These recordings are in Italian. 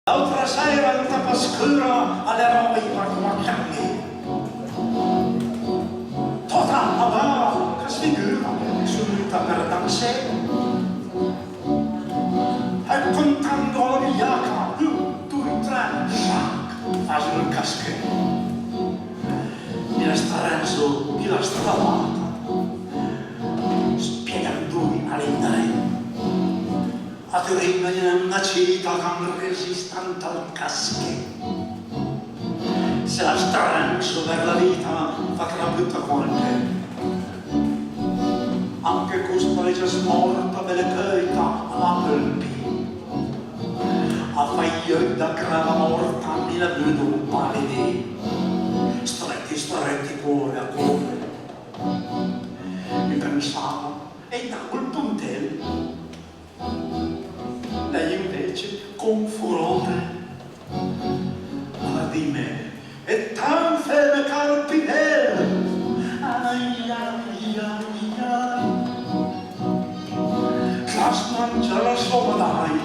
L'altra sera in tappa scura all'eroica come canale. Tutta la bava che sfigura subita per danzare. E contando la vigliaca, 1, 2, 3, shack, fase il caschetto. Il strenzo, il stravata, spiegando all'indre. A Torino è una città che resistente al caschetto. Se la strenzo per la vita fa che la butta quante. Anche questa è già smorta per le coita alla colpi. A faglio da crava morta mi la vedo un palide. Stretti cuore a cuore. Mi pensavo, e da quel puntello. Lei invece con furore ma di me e tan feme carpinello. Ai ai ai ai. Clas mangia la sòma dai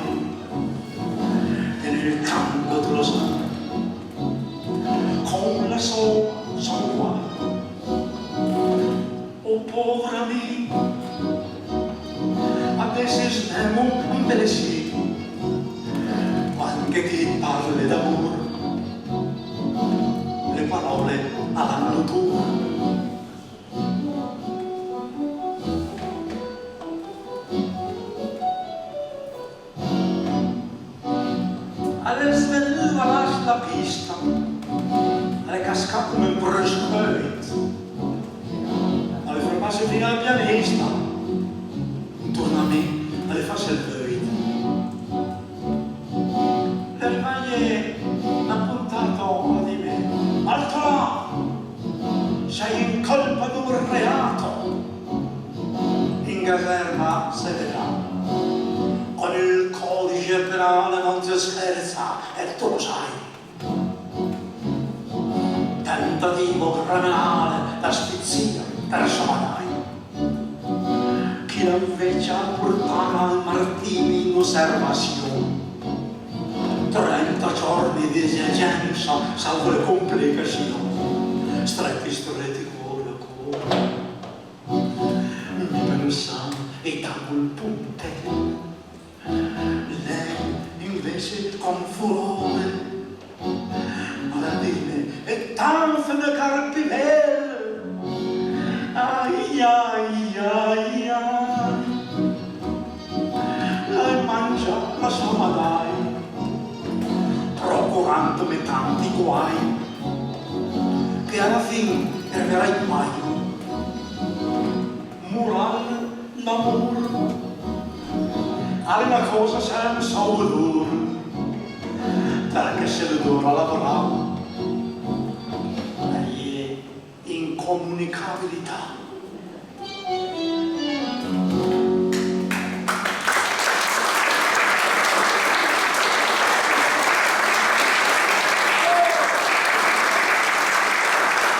e nel canto tu lo sai. Con la sòma sono guai. Oh povera mia, adesso stiamo imbellesciti. Anche chi parla d'amore, le parole hanno tu. Adesso veniva la pista, è cascato come un prescio. Alle fermarsi fino al pianista, intorno a me, alle farsi il vero. Ha puntato di me. Alto là, sei in colpa di un reato. In caserma si vedrà. Con il codice penale non si scherza e tu lo sai. Tentativo criminale da sfizia presso dai. Chi la invece ha portato al martini in osservazione. 30 giorni di esigenza salvo le complicazioni. Stretti cuore a cuore. Mi pensavo e da quel puntello. Lei invece con furore. Alla fine è tanto da carpinello. Ai ai ai ai. Lei mangia la sòma dai. Procurandomi tanti guai che alla fine arriverai mai. Morale, l'amore è una cosa senza odore, perché se l'odore lavorava lei è incomunicabilità.